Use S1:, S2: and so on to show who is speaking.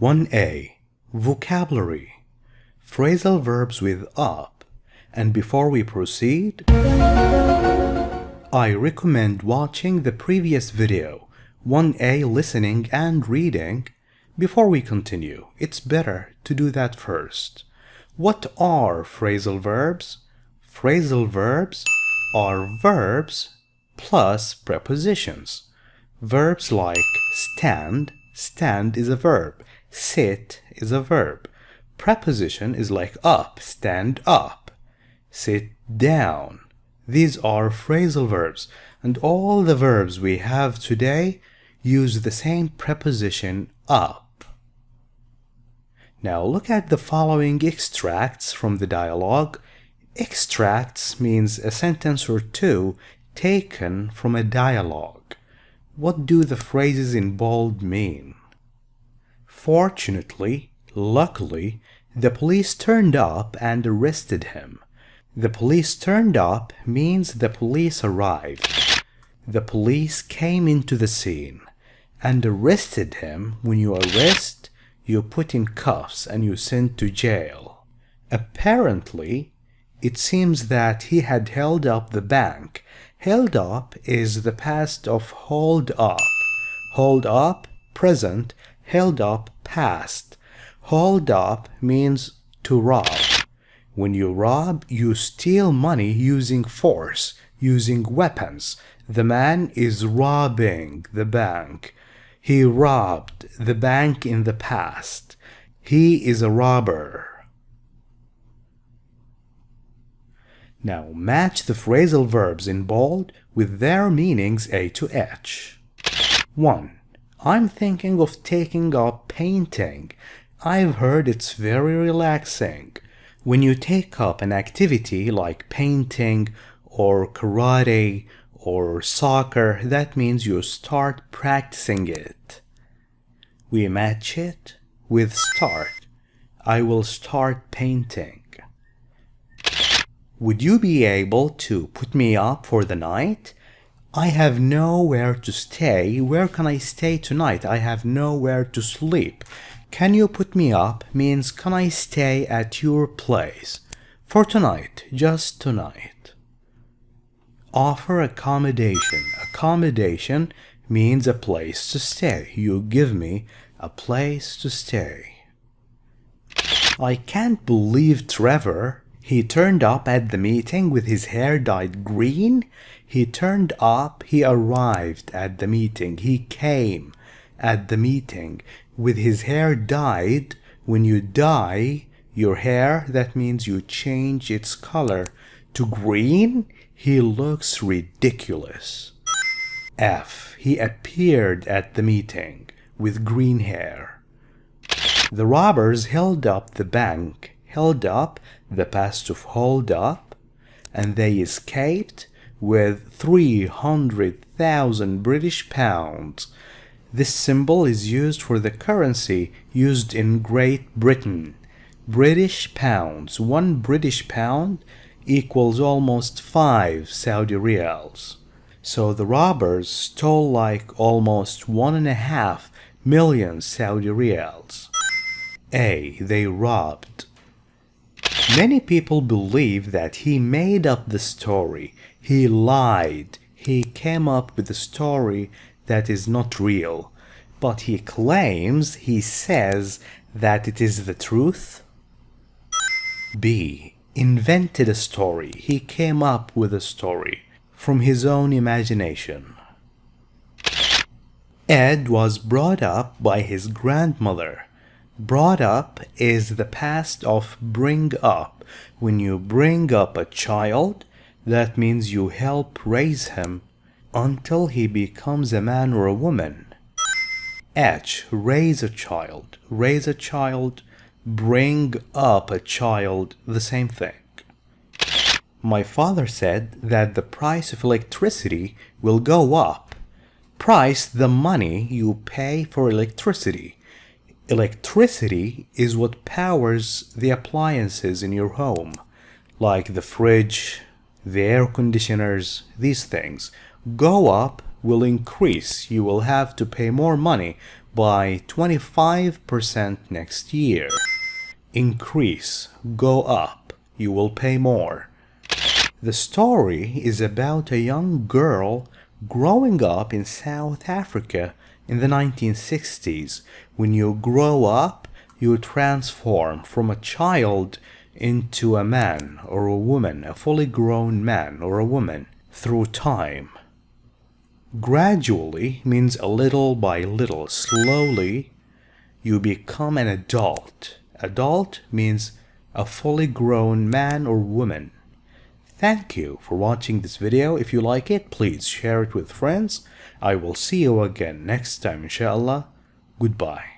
S1: 1A. Vocabulary. Phrasal verbs with up. And before we proceed, I recommend watching the previous video, 1A listening and reading, before we continue. It's better to do that first. What are phrasal verbs? Phrasal verbs are verbs plus prepositions. Verbs like stand, stand is a verb. Sit is a verb. Preposition is like up, stand up. Sit down. These are phrasal verbs, and all the verbs we have today use the same preposition up. Now look at the following extracts from the dialogue. Extracts means a sentence or two taken from a dialogue. What do the phrases in bold mean? Fortunately, luckily, the police turned up and arrested him. The police turned up means the police arrived. The police came into the scene and arrested him. When you arrest, you put in cuffs and you send to jail. Apparently, it seems that he had held up the bank. Held up is the past of hold up. Hold up, present. Held up, past. Hold up means to rob. When you rob, you steal money using force, using weapons. The man is robbing the bank. He robbed the bank in the past. He is a robber. Now match the phrasal verbs in bold with their meanings A to H. 1. I'm thinking of taking up painting. I've heard it's very relaxing. When you take up an activity like painting or karate or soccer, that means you start practicing it. We match it with start. I will start painting. Would you be able to put me up for the night? I have nowhere to stay. Where can I stay tonight? I have nowhere to sleep. Can you put me up means can I stay at your place? For tonight, just tonight. Offer accommodation. Accommodation means a place to stay. You give me a place to stay. I can't believe Trevor. He turned up at the meeting with his hair dyed green. He turned up, he arrived at the meeting. He came at the meeting with his hair dyed. When you dye your hair, that means you change its color to green. He looks ridiculous. F. He appeared at the meeting with green hair. The robbers held up the bank. Held up, the past of hold up, and they escaped with 300,000 British pounds. This symbol is used for the currency used in Great Britain. British pounds. 1 British pound equals almost 5 Saudi riyals. So the robbers stole like almost 1.5 million Saudi riyals. A. They robbed. Many people believe that he made up the story. He lied. He came up with a story that is not real. But he claims, he says that it is the truth. B. Invented a story. He came up with a story from his own imagination. Ed was brought up by his grandmother. Brought up is the past of bring up. When you bring up a child, that means you help raise him until he becomes a man or a woman. H. Raise a child. Raise a child. Bring up a child. The same thing. My father said that the price of electricity will go up. Price, the money you pay for electricity. Electricity is what powers the appliances in your home, like the fridge, the air conditioners, these things. Go up will increase. You will have to pay more money. by 25% next year. Increase, go up, you will pay more. The story is about a young girl growing up in South Africa in the 1960s. When you grow up, you transform from a child into a man or a woman, a fully grown man or a woman, through time. Gradually means a little by little, slowly, you become an adult. Adult means a fully grown man or woman. Thank you for watching this video. If you like it, please share it with friends. I will see you again next time, inshallah. Goodbye.